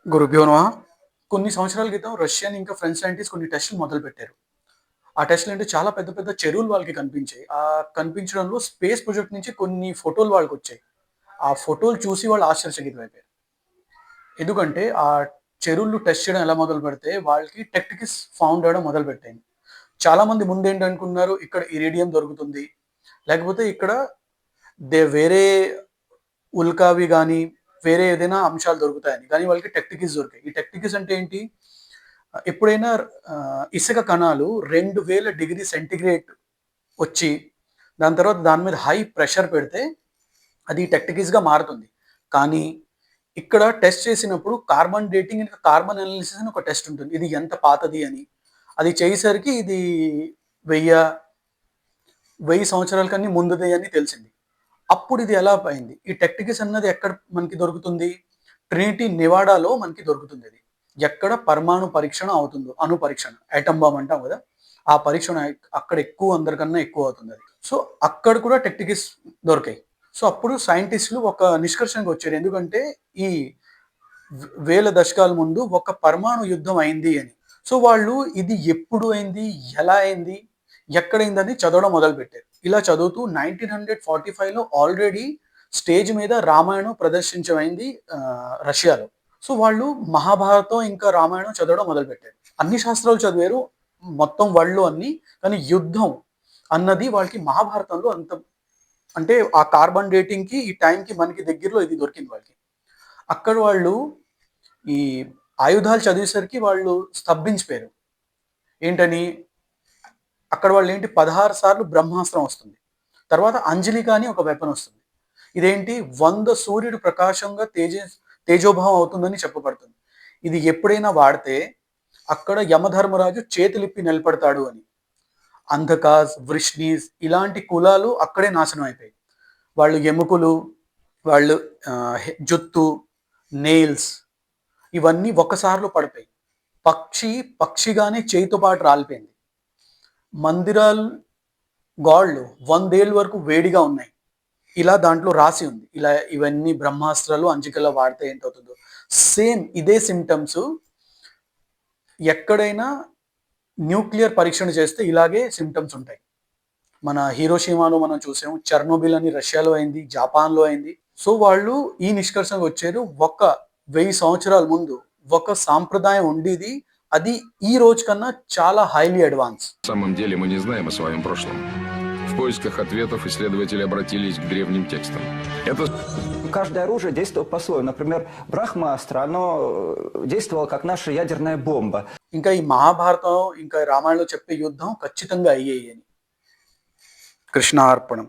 గురుభ్యో నమః. కొన్ని సంవత్సరాల క్రితం రష్యన్ ఇంకా ఫ్రెంచ్ సైంటిస్ట్ కొన్ని టెస్టులు మొదలుపెట్టారు. ఆ టెస్టులు అంటే చాలా పెద్ద పెద్ద చెరువులు వాళ్ళకి కనిపించాయి. కనిపించడంలో స్పేస్ ప్రొజెక్ట్ నుంచి కొన్ని ఫోటోలు వాళ్ళకొచ్చాయి. ఆ ఫోటోలు చూసి వాళ్ళు ఆశ్చర్యచకితులైపోయారు. ఎందుకంటే ఆ చెరువులు టెస్ట్ చేయడం ఎలా మొదలుపెడితే వాళ్ళకి టెక్టిక్స్ ఫౌండ్ అవ్వడం మొదలుపెట్టాయి. చాలామంది ముందేంటనుకున్నారు, ఇక్కడ ఇరేడియం దొరుకుతుంది. లేకపోతే ఇక్కడ వేరే ఉల్కావి గాని, వేరే ఏదైనా అంశాలు దొరుకుతాయని. కానీ వాళ్ళకి టెక్టికిస్ దొరికాయి. ఈ టెక్టికిస్ అంటే ఏంటి? ఎప్పుడైనా ఇసుక కణాలు 2000 డిగ్రీ సెంటిగ్రేడ్ వచ్చి, దాని తర్వాత దాని మీద హై ప్రెషర్ పెడితే అది టెక్టికిస్‌గా మారుతుంది. కానీ ఇక్కడ టెస్ట్ చేసినప్పుడు కార్బన్ డేటింగ్ ఇంకా కార్బన్ అనాలిసిస్ అని ఒక టెస్ట్ ఉంటుంది. ఇది ఎంత పాతది అని. అది చేసేసరికి ఇది 1000 సంవత్సరాల కన్నా ముందుది అని తెలిసింది. అప్పుడు ఇది ఎలా అయింది? ఈ టెక్టికస్ అన్నది ఎక్కడ మనకి దొరుకుతుంది? ట్రినిటీ నెవాడాలో మనకి దొరుకుతుందది. ఎక్కడ పరమాణు పరీక్షణ అవుతుందో, అణు పరీక్షణ, యాటమ్ బాంబ్ అంటాం గదా! ఆ పరీక్షణ అక్కడ ఎక్కువ అందరికన్నా ఎక్కువ అవుతుందది. సో, అక్కడ కూడా టెక్టికస్ దొరికాయి. సో, అప్పుడు సైంటిస్ట్‌లు ఒక నిష్కర్షణకొచ్చారు. ఎందుకంటే, ఈ వేల దశకాల ముందు ఒక పరమాణు యుద్ధం అయింది అని. సో, వాళ్ళు ఇది ఎప్పుడు అయింది? ఎలా అయింది? ఎక్కడైందని చదవడం మొదలుపెట్టారు. ఇలా చదువుతూ 1945లో ఆల్రెడీ స్టేజ్ మీద రామాయణం ప్రదర్శించమైంది రష్యాలో. సో, వాళ్ళు మహాభారతం ఇంకా రామాయణం చదవడం మొదలుపెట్టారు. అన్ని శాస్త్రాలు చదివారు. మొత్తం వరల్డ్‌లో అన్నీ. కానీ యుద్ధం అన్నది వాళ్ళకి మహాభారతంలో అంత అంటే ఆ కార్బన్ డేటింగ్‌కి, ఈ టైంకి మనకి దగ్గరలో ఇది దొరికింది వాళ్ళకి. అక్కడ వాళ్ళు ఈ ఆయుధాలు చదివేసరికి వాళ్ళు స్తబ్బించిపోయారు. ఏంటని? అక్కడ వాళ్ళేంటి 16 సార్లు బ్రహ్మాస్త్రం వస్తుంది. తర్వాత అంజలిక అని ఒక వెపన్ వస్తుంది. ఇదేంటి 100 సూర్యుడి ప్రకాశంగా తేజోభావం అవుతుందని చెప్పబడుతుంది. ఇది ఎప్పుడైనా వాడితే అక్కడ యమధర్మరాజు చేతులిప్పి నిలబడతాడు అని. అంధకాస్, వృష్ణీస్ ఇలాంటి కులాలు అక్కడే నాశనం అయిపోయాయి. వాళ్ళు ఎముకలు, వాళ్ళు జుత్తు, నెయిల్స్ ఇవన్నీ ఒక్కసారిలో పడిపోయాయి. పక్షిగానే చేయితో పాటు రాలిపోయింది. మందిరాలు, గోడలు 100 ఏళ్ల వరకు వేడిగా ఉన్నాయి. ఇలా దాంట్లో రాసి ఉంది. ఇలా ఇవన్నీ బ్రహ్మాస్త్రాలు అంజికలో వాడితే ఏంటవుతుందో. సేమ్ ఇదే సింప్టమ్స్ ఎక్కడైనా న్యూక్లియర్ పరీక్షణ చేస్తే ఇలాగే సింప్టమ్స్ ఉంటాయి. మన హిరోషిమాలో మనం చూసాం. చెర్నోబిల్ అని రష్యాలో అయింది. జపాన్‌లో అయింది. సో, వాళ్ళు ఈ నిష్కర్షణకు వచ్చారు. 1000 సంవత్సరాల ముందు ఒక సాంప్రదాయం ఉండేది. అది ఈ రోజు కన్నా చాలా హైలీ అడ్వాన్స్. На самом деле мы не знаем о своем прошлом. В поисках ответов исследователи обратились к древним текстам. Это Каждое оружие действовало по-своему. Например, брахмастра, оно действовало как наша ядерная бомба. ఇంకా ఈ మహాభారతం, ఇంకా రామాయణంలో చెప్పే యుద్ధం ఖచ్చితంగా అయ్యాయి అని. కృష్ణార్పణం.